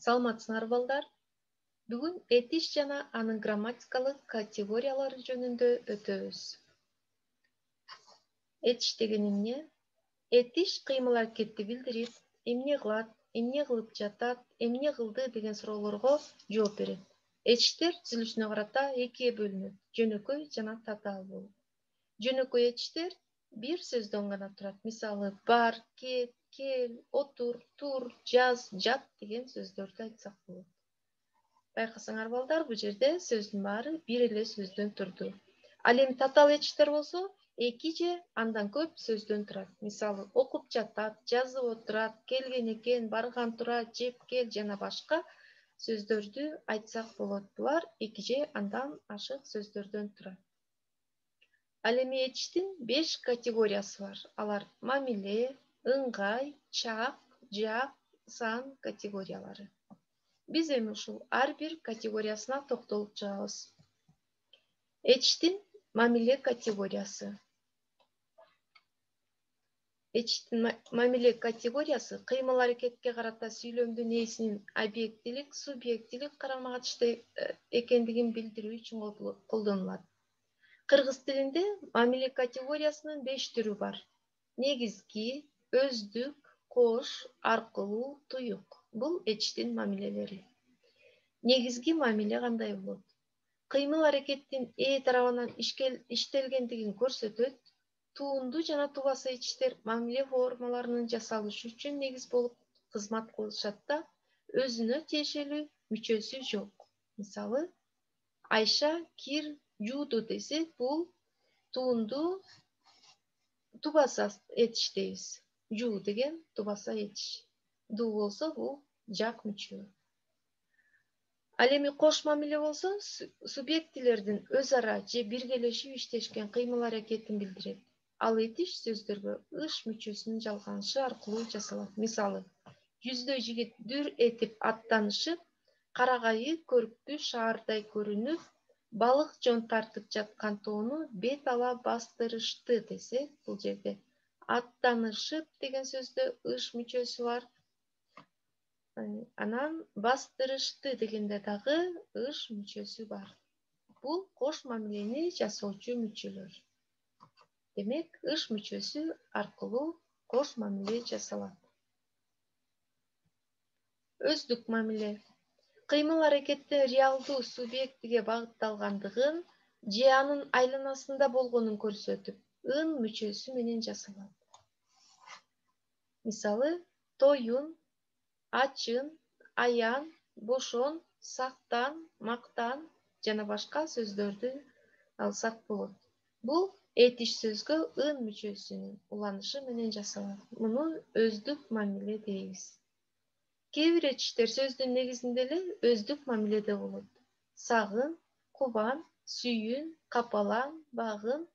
Саламатсыңар балдар. Бүгүн этиш жана анын грамматикалык категориялары жөнүндө өтөбүз. Этиш деген эмне? Этиш кыймыл аракетти билдирип, эмне кылат, эмне кылып жатат, эмне кылды деген суроолорго жооп берет. Этиштер түзүлүшүнө карата экиге бөлүнөт: жөнөкөй жана татаалуу. Жөнөкөй этиштер бир сөздөн гана турат. Мисалы, бар, кет, кел, отур, тур, жаз, жат деген сөздөрдү айтсак болот. Байкасаңар балдар, бул жерде сөздүн баары бир эле сөздөн турду. Ал эми татаал этиштер болсо, эки же андан көп сөздөн турат. Мисалы, окуп жатат, жазып отурат, келген экен, барган турат, жеп кел жана башка сөздөрдү айтсак болот. Булар эки же андан ашык сөздөрдөн турат. Ал эми этиштин 5 категориясы бар. Алар мамиле, ыңгай, чак, жак, сан категориялары. Биз эми ушул ар бир категориясына токтолуп чыгабыз. Этиштин мамиле категориясы. Этиштин мамиле категориясы кыймыл аракетке карата сүйлөмдүн ээсинин объектилик, субъектилик карама-каршы экендигин билдирүү үчүн колдонулат. Кыргыз тилинде мамиле категориясынын 5 түрү бар. Негизги, өздүк, кош, аркылуу, туюк. Бул этиштин мамилелери. Негизги мамиле кандай болот? Кыймыл аракеттин ээ тарабынан иштелгендигин көрсөтөт. Туунду жана тубаса этиштер мамиле формаларынын жасалышы үчүн негиз болуп кызмат кылышат да, өзүнө тиешелүү мүчөсү жок. Мисалы, Айша кир жууду десек, бул туунду тубаса этиш дейбиз. Жуу деген тубаса этиш. Ду болсо бул жак мүчө. Ал эми кош мамиле болсо, субъектилердин өз ара же биргелешип иштешкен кыймыл аракетин билдирет. Ал этиш сөздөргө ыш мүчөсүнүн жалганышы аркылуу жасалат. Мисалы, жүздөй жигит дүр этип аттанышып, карагайы көрктүү шаардай көрүнүп, балык жон тартып жаткан тоону бет ала бастырышты десек, бул жерде аттанышып деген сөздө ыш мүчөсү бар. Анан бастырышты дегенде дагы ыш мүчөсү бар. Бул кош мамилени жасоочу мүчөлөр. Демек, ыш мүчөсү аркылуу кош мамиле жасалат. Өздүк мамиле. Кыймыл аракеттин реалдуу субъектиге багытталгандыгын же анын айланасында болгонун көрсөтүп, ын мүчөсү менен жасалат. Мисалы, тоюн, ачын, аян, бошон, сактан, мактан жана башка сөздөрдү алсак болот. Бул этиш сөзгө ын мүчөсүнүн уланышы менен жасалат. Муну өздүк мамиле дейбиз. Кээ бир этиштер сөздүн негизинде эле өздүк мамиледе болот. Сагын, кубан, сүйүн, капалан, багын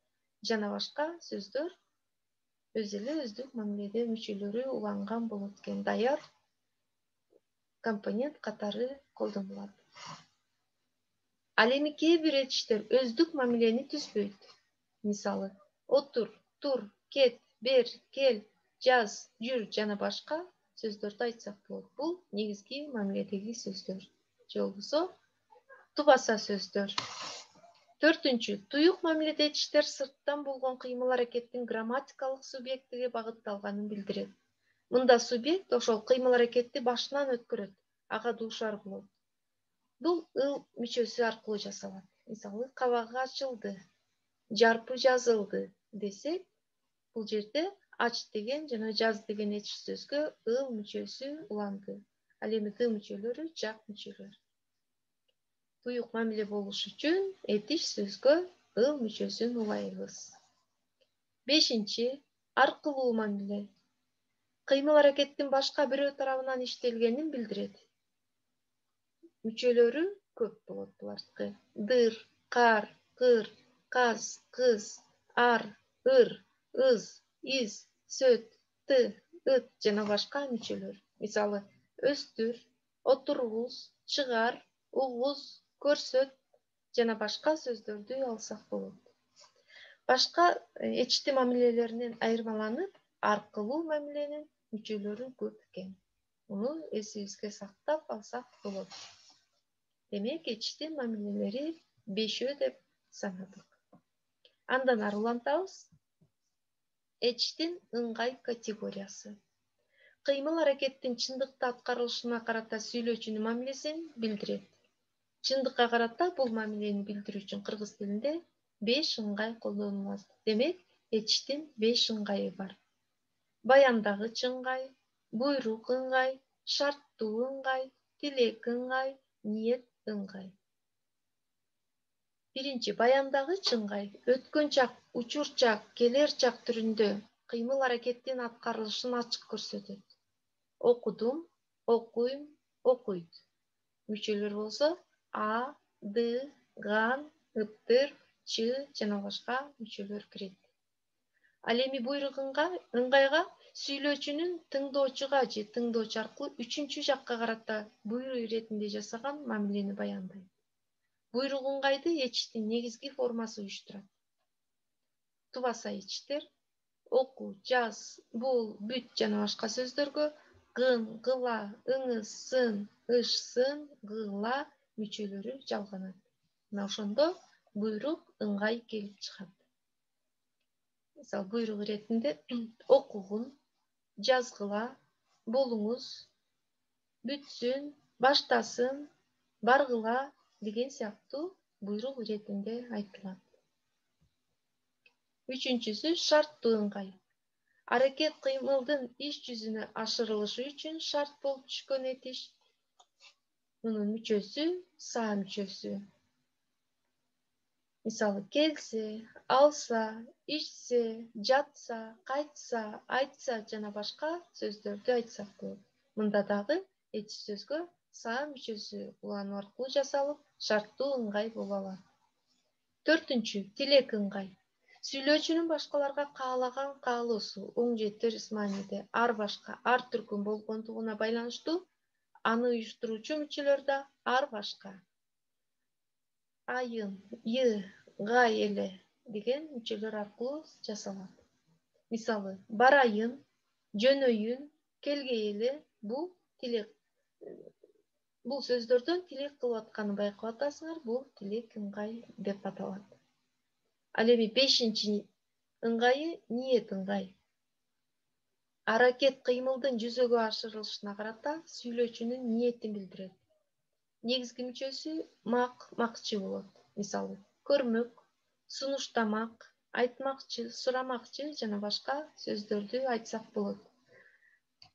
жана башка сөздөр өз эле өздүк мамиледе мүчөлөрү уланган болот экен. Даяр компонент катары колдонулат. Ал эми кээ бир этиштер өздүк мамилени түзбөйт. Мисалы, отур, тур, кет, бер, кел, жаз, жүр жана башка сөздөрдү айтсак болот. Бул негизги мамиледеги сөздөр. Же болбосо тубаса сөздөр. 4-чү, туюк мамиледе этиштер сырттан болгон кыймыл аракеттин грамматикалык субъектиге багытталганын билдирет. Мында субъект ошол кыймыл аракетти башынан өткөрөт, ага дуушар болот. Бул ыл мүчөсү аркылуу жасалат. Мисалы, кабагы ачылды, жарпы жазылды десек, бул жерде ач деген жана жаз деген этиш сөзгө ыл мүчөсү уланды. Ал эми ды мүчөлөрү жак мүчөлөр. Туюк мамиле болуш үчүн этиш сөзгө ыл мүчөсүн улайбыз. 5-чи, аркылуу мамиле. Кыймыл аракеттин башка бирөө тарабынан иштелгенин билдирет. Мүчөлөрү көп болот булардыкы. Дыр, кар, кыр, каз, кыз, ар, ыр, ыз, из, сөт, ты, ыт жана башка мүчөлөр. Мисалы, өстүр, отургуз, чыгар, угуз, көрсөт жана башка сөздөрдү алсак болот. Башка этиштин мамилелеринен айырмаланып, аркылуу мамиленин мүчөлөрү көп экен. Муну эсибизге сактап алсак болот. Демек, эчтин мамилелери 5 деп санадык. Андан ары улантабыз. Эчтин ыңгай категориясы. Кыймыл аракеттин чындыкта аткарылышына карата сүйлөөчүнүн мамилесин билдирет. Чындыкка карата бул мамилени билдирүү үчүн кыргыз тилинде 5 ыңгай колдонулат. Демек, эчтин 5 ыңгайы бар. Баяндагыч ыңгай, буйрук ыңгай, шарттуу ыңгай, тилек ыңгай, ниет ыңгай. Биринчи, баяндагыч ыңгай өткөн чак, учур чак, келер чак түрүндө кыймыл аракеттин аткарылышын ачык көрсөтөт. Окудум, окуйм, окуйт. Мүчөлөр болсо А, Д, Ган, Ыптыр, Ч жана башка мүчөлөр кирет. Ал эми буйрук ыңгайга сүйлөөчүнүн тыңдоочуга же тыңдоочу аркылуу үчүнчү жакка карата буйрук иретинде жасаган мамилени баяндайт. Буйрук ыңгайды эчтин негизги формасы уюштурат. Тубаса эчтер оку, жаз, бул, бүт жана башка сөздөргө гын, гыла, ыңыз, сын, ыш, сын, гыла мүчөлөрү жалганат. Мына ошондо буйрук ыңгай келип чыгат. Мисалы, буйрук иретинде окугун, жазгыла, болуңуз, бүтсүн, баштасын, баргыла деген сыяктуу буйрук иретинде айтылат. Үчүнчүсү шарттуу ыңгай. Аракет кыймылдын иш жүзүнө ашырылышы үчүн шарт болуп түшкөн этиш. Мунун мүчөсү са мүчөсү. Мисалы, келсе, алса, ичсе, жатса, кайтса, айтса жана башка сөздөрдү айтсак болот. Мында дагы этиш сөзгө са мүчөсү улануу аркылуу жасалып, шарттуу ыңгай боло алат. Төртүнчү, тилек ыңгай. Сүйлөөчүнүн башкаларга каалаган каалоосу оң же терс мааниде ар башка, ар түркүм болгондугуна байланыштуу аны уюштуруучу мүчөлөр да ар башка. Айын, ы, гай эле деген мүчөлөр аркылуу жасалат. Мисалы, барайын, жөнөйүн, келгейли бул тилек. Бул сөздөрдөн тилек кылып атканын байкап атасыңар, бул тилек ыңгай деп аталат. Ал эми 5-чи ыңгайы ниет ыңгай. Аракет кыймылдын жүзөгө ашырылышына карата сүйлөөчүнүн ниетин билдирет. Негизги мүчөсү мак, макчы болот. Мисалы, көрмөк, сунуштамак, айтмакчы, сурамакчы жана башка сөздөрдү айтсак болот.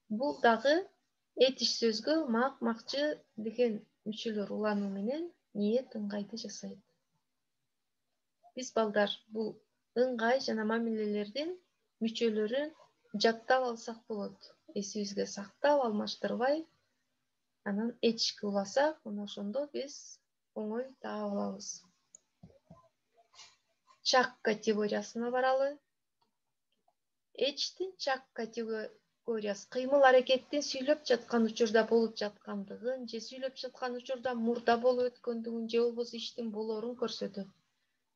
Бул дагы этиш сөзгө мак, макчы деген мүчөлөр улануу менен ниет ыңгайды жасайт. Биз балдар бул ыңгай жана мамилелердин мүчөлөрүн жаттап алсак болот. Эсибизге сактап, алмаштырбай, анан этишке уласак, мына ошондо биз оңой таап алабыз. Чак категориясына баралы. Эчтин чак категориясы кыймыл аракеттин сүйлөп жаткан учурда болуп жаткандыгын же сүйлөп жаткан учурда мурда болуп өткөндүгүн же болбосо иштин болоорун көрсөтөт.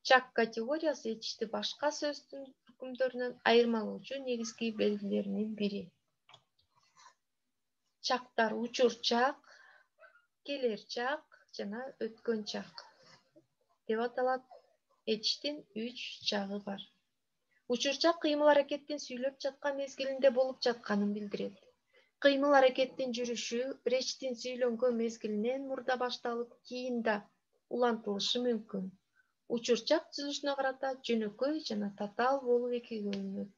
Чак категориясы этишти башка сөздүн түркүмдөрүнөн айырмалоочу негизги белгилеринин бири. Чактар учур чак, келер чак жана өткөн чак деп аталат. Этиштин 3 чагы бар. Учур чак кыймыл аракеттин сүйлөп жаткан мезгилинде болуп жатканын билдирет. Кыймыл аракеттин жүрүшү речтин сүйлөнгөн мезгилинен мурда башталып, кийин да улантылышы мүмкүн. Учур чак түзүлүшүнө карата жөнөкөй жана татаал болуп экиге бөлүнөт.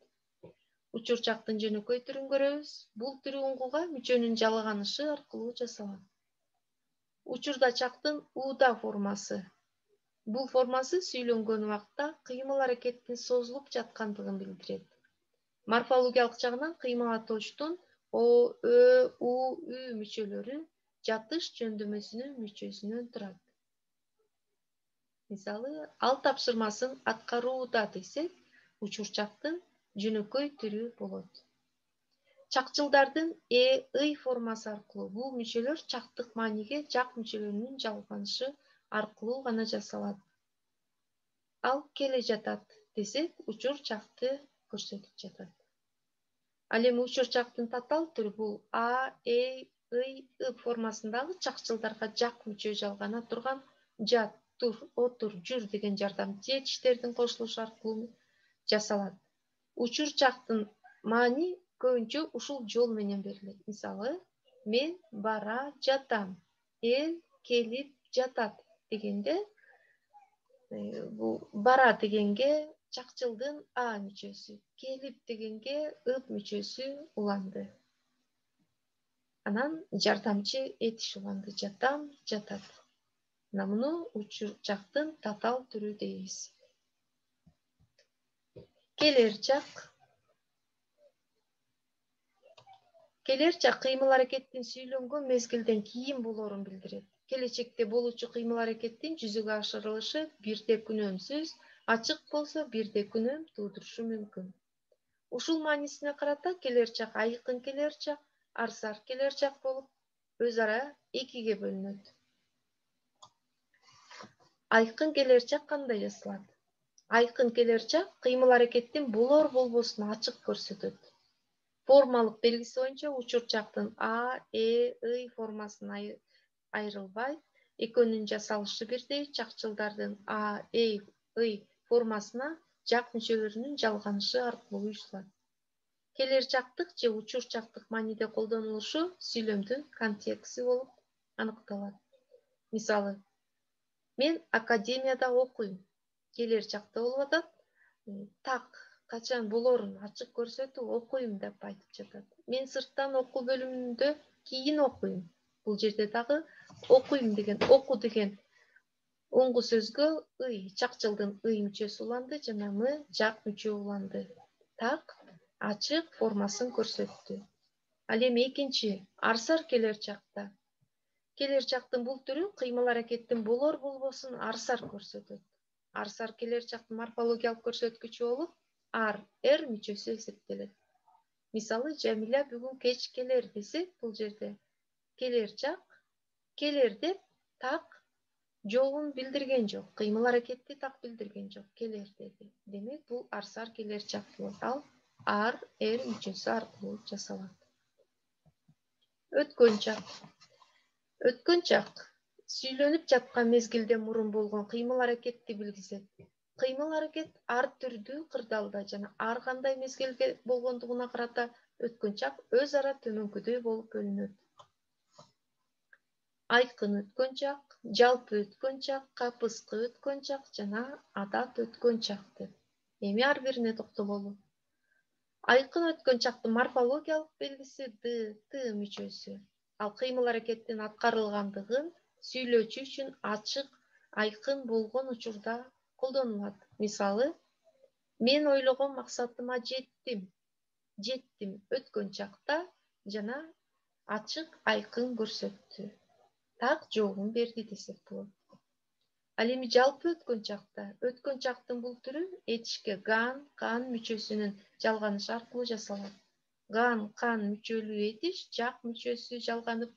Учур чактын жөнөкөй түрүн көрөбүз. Бул түрү уңгуга мүчөнүн жалганышы аркылуу жасалат. Учурда чактын ууда формасы. Бул формасы сүйлөнгөн убакта кыймыл аракеттин созулуп жаткандыгын билдирет. Морфологиялык жагынан кыймыл атоочтун о, ö, у, ү мүчөлөрү жатыш жөндөмөсүнүн мүчөсүнөн турат. Мисалы, ал тапшырмасын аткарууда десек, учур чактын жөнөкөй түрү болот. Чакчылдардын ый формасы аркылуу бул мүчөлөр чактык мааниге жак мүчөлөрүнүн жалганышы аркылуу гана жасалат. Ал келе жатат десек, учур чакты көрсөтүп жатат. Ал эми учурчактын татаал түрү бул а, э, ый, ы формасындагы чакчылдарга жак мүчө жалгана турган жат, тур, отур, жүр деген жардамчы этиштердин кошулушу аркылуу жасалат. Учурчактын маани көбүнчө ушул жол менен берилет. Мисалы, мен бара жатам, эл келип жатат дегенде, бул бара дегенге чакчылдын а мүчөсү, келип дегенге ып мүчөсү уланды. Анан жардамчы этиш уланды. Жатам, жатат. Мына муну учурчактын татаал түрү дейбиз. Келер жак. Келер жак кыймыл-аракеттин сүйлөнгөн мезгилден кийин болоорун билдирет. Келечекте болуучу кыймыл-аракеттин жүзөгө ашырылышы бирде күнөөмсүз, ачык болсо бирде күнөөм туудурушу мүмкүн. Ушул маанисине карата келер жак айкын келер жак, арсар келер жак болуп, өз ара экиге бөлүнөт. Айкын келер жак кандай жасалат? Айкын келер жак кыймыл-аракеттин болор-болбосун ачык көрсөтөт. Формалык белгиси боюнча учурчактын а, э, ый формасына айрылбай, экөөнүн жасалышы бирдей, чакчылдардын а, э, ый формасына жак мүчөлөрүнүн жалганышы аркылуу уюшулат. Келер жактык же учурчактык мааниде колдонулушу сүйлөмдүн контексти болуп аныкталат. Мисалы, мен академияда окуйм. Келер жакта болуп атат. Так качан болоорун ачык көрсөтүп окуйм деп айтып жатат. Мен сырттан окуу бөлүмүндө кийин окуйм. Бул жерде дагы окуйм деген, оку деген оңгу сөзгө ый, чакчылдын ый мүчөсү уланды жана м жак мүчө уланды. Так ачык формасын көрсөттү. Ал эми экинчи арсар келер жакта. Келер жактын бул түрү кыймыл-аракеттин болор-болбосун арсар көрсөтөт. Арсар келер жактын морфологиялык көрсөткүчү болуп, ар, эр мүчөсү эсептелет. Мисалы, Жамиля бүгүн кеч келер десек, бул жерде келер жак келер деп так жолун билдирген жок, кыймыл-аракетти так билдирген жок, келер деди. Демек, бул арсар келер жак болот. Ал ар, эр мүчөсү аркылуу жасалат. Өткөн жак. Өткөн жак сүйлөнүп жаткан мезгилден мурун болгон кыймыл-аракетти билгизет. Кыймыл-аракет ар түрдүү кырдаалда жана ар кандай мезгилге болгондугуна карата өткөн жак өз ара төмөнкүдөй болуп бөлүнөт. Айкын өткөн жак, жалпы өткөн жак, капыскы өткөн жак жана адат өткөн жак деп. Эми ар бирине токтололу. Айкын өткөн жактын морфологиялык белгиси д, т мүчөсү. Ал кыймыл-аракеттин аткарылгандыгын сүйлөөчү үчүн ачык, айкын болгон учурда колдонулат. Мисалы, мен ойлогон максатыма жеттим. Жеттим өткөн жакта жана ачык, айкын көрсөттү. Так жообун берди десек болот. Ал эми жалпы өткөн жактын бул түрү этишке ган, кан мүчөсүнүн жалганышы аркылуу жасалат. Ган, кан мүчөлүү этиш жак мүчөсү жалганып,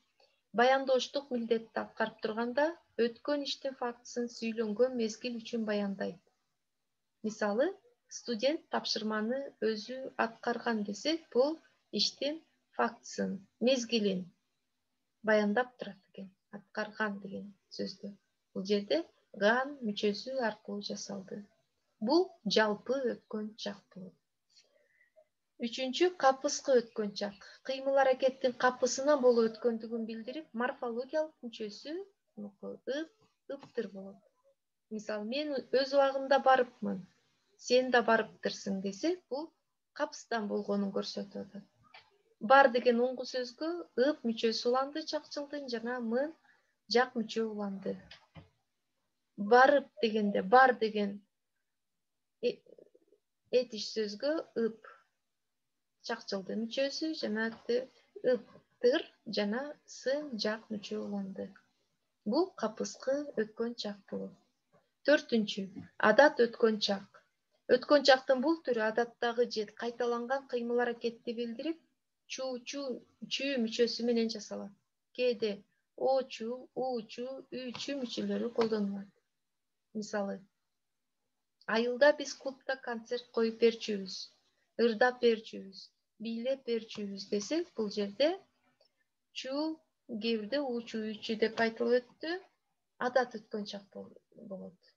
баяндооштук милдетти аткарып турганда, өткөн иштин фактысын сүйлөнгөн мезгил үчүн баяндайт. Мисалы, студент тапшырманы өзү аткарган десек, бул иштин фактысын, мезгилин баяндап турат экен. Аткарган деген сөздө. Бул жерде ган мүчөсү аркылуу жасалды. Бул жалпы өткөн жак болот. Үчүнчү капыскы өткөн жак. Кыймыл-аракеттин капысынан болуп өткөндүгүн билдирип, морфологиялык мүчөсү ыптыр болот. Мисалы, мен өз убагымда барыпмын, сен да барыптырсың десек, бул капыстан болгонун көрсөтүп атат. Бар деген оңгу сөзгө ып мүчөсү уланды чакчылдын жана м жак мүчө уланды. Барып дегенде бар деген этиш сөзгө ып чакчылдын мүчөсү жана ыптыр жана с жак мүчө уланды. Бул капыскы өткөн жак болот. Төртүнчү адат өткөн жак. Өткөн жактын бул түрү адаттагы же кайталанган кыймыл-аракетти билдирип, чуу мүчөсү менен жасалат. Кээде очу, учу, үчү мүчөлөрү колдонулат. Мисалы, айылда биз клубда концерт коюп берчүбүз, ырдап берчүбүз. бийлеп берчүбүз десек, бул жерде чу кээ бирде учу үчү деп айтылып өттү. Адат өткөн чак болот.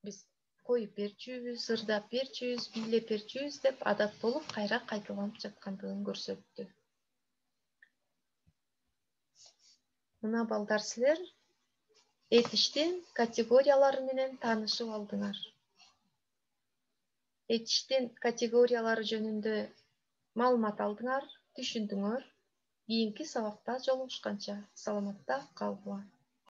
Биз коюп берчүбүз, ырдап берчүбүз, бийлеп берчүбүз деп адат болуп кайра кайталанып жаткандыгын көрсөттү. Мына балдар, силер этиштин категориялары менен таанышып алдыңар. Этиштин категориялары жөнүндө маалымат алдыңар, түшүндүңөр. Кийинки сабакта жолугушканча саламатта калгыла.